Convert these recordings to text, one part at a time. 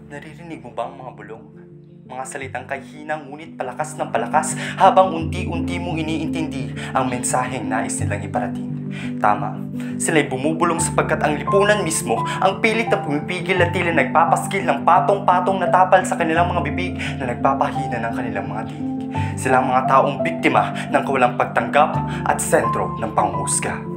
Naririnig mo ba ang mga bulong? Mga salitang kahina ngunit palakas ng palakas habang unti-unti mong iniintindi ang mensaheng nais nilang iparating. Tama, sila'y bumubulong sapagkat ang lipunan mismo ang pilit na pumipigil at tila nagpapaskil ng patong-patong na tapal sa kanilang mga bibig na nagpapahina ng kanilang mga tinig. Sila ang mga taong biktima ng kawalang pagtanggap at sentro ng panghuhusga.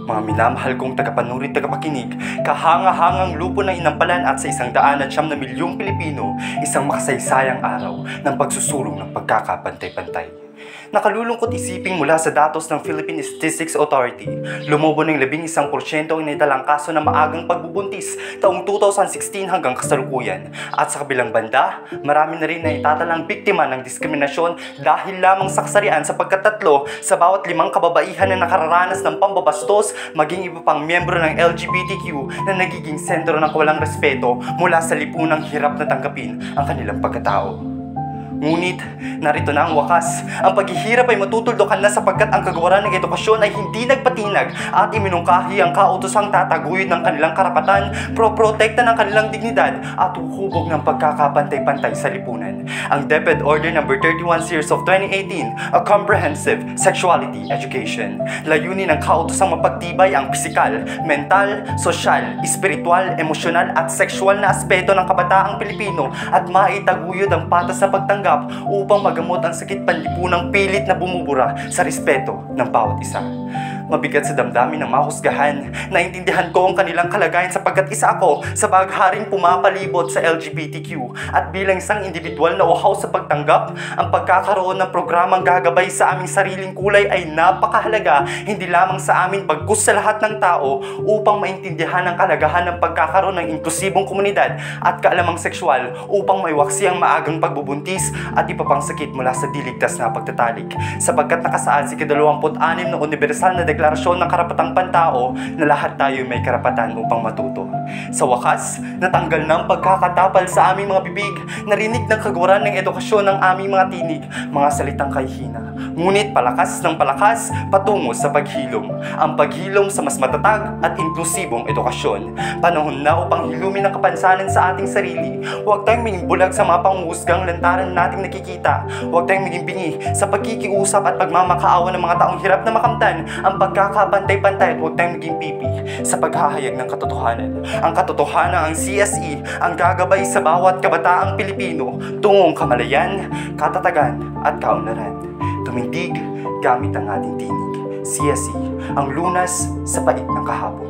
Mga minamahal kong tagapanurit tagapakinig, kahanga-hangang lupo ng inampalan at sa 109 milyong Pilipino, isang makasaysayang araw ng pagsusulong ng pagkakapantay-pantay. Nakalulungkot isiping mula sa datos ng Philippine Statistics Authority, lumobo ng 11% ang naitalang kaso ng maagang pagbubuntis taong 2016 hanggang kasalukuyan. At sa kabilang banda, marami na rin na itatalang biktima ng diskriminasyon dahil lamang sa kasarian sapagkat 3 sa bawat 5 kababaihan na nakararanas ng pambabastos, maging iba pang miyembro ng LGBTQ na nagiging sentro ng kawalang respeto mula sa lipunang hirap na tanggapin ang kanilang pagkatao. Ngunit, narito na ang wakas. Ang paghihirap ay matutuldukan na sapagkat ang kagawaran ng edukasyon ay hindi nagpatinag at iminungkahi ang kautosang tataguyod ng kanilang karapatan, proprotekta ng kanilang dignidad at huhubog ng pagkakapantay-pantay sa lipunan. Ang DepEd Order No. 31 Series of 2018, a Comprehensive Sexuality Education. Layunin ng kautosang mapagtibay ang pisikal, mental, sosyal, espiritual, emosyonal at sexual na aspeto ng kabataang Pilipino at maitaguyod ang patas na pagtanggap upang magamot ang sakit panlipunang pilit na bumubura sa respeto ng bawat isa. Mabigat sa damdamin ng mahusgahan, naintindihan ko ang kanilang kalagayan sapagkat isa ako sa bagharing pumapalibot sa LGBTQ at bilang isang individual na uhaw sa pagtanggap, ang pagkakaroon ng programang gagabay sa aming sariling kulay ay napakahalaga hindi lamang sa amin bagkus sa lahat ng tao upang maintindihan ang kalagahan ng pagkakaroon ng inklusibong komunidad at kaalamang sexual upang maiwaksi ang maagang pagbubuntis at iba pang sakit mula sa diligtas na pagtatalik sapagkat nakasaad sa 26 na universal na Deklarasyon ng Karapatang Pantao na lahat tayo may karapatan upang matuto. Sa wakas, natanggal na ang pagkakatapal sa aming mga bibig, narinig ng kagawaran ng edukasyon ng aming mga tinig, mga salitang kahihina. Ngunit palakas ng palakas patungo sa paghilom. Ang paghilom sa mas matatag at inklusibong edukasyon. Panahon na upang hilumin ang kapansanan sa ating sarili. Huwag tayong maging bulag sa mga panghuhusgang lantaran nating nakikita. Huwag tayong maging bingi sa pagkikiusap at pagmamakaawa ng mga taong hirap na makamtan ang pagkakapantay-pantay at huwag tayong maging pipi sa paghahayag ng katotohanan. Ang katotohanan ang CSE ang gagabay sa bawat kabataang Pilipino tungong kamalayan, katatagan at kaunlaran. Tumindig gamit ang ating tinig. CSE ang lunas sa pait ng kahapon.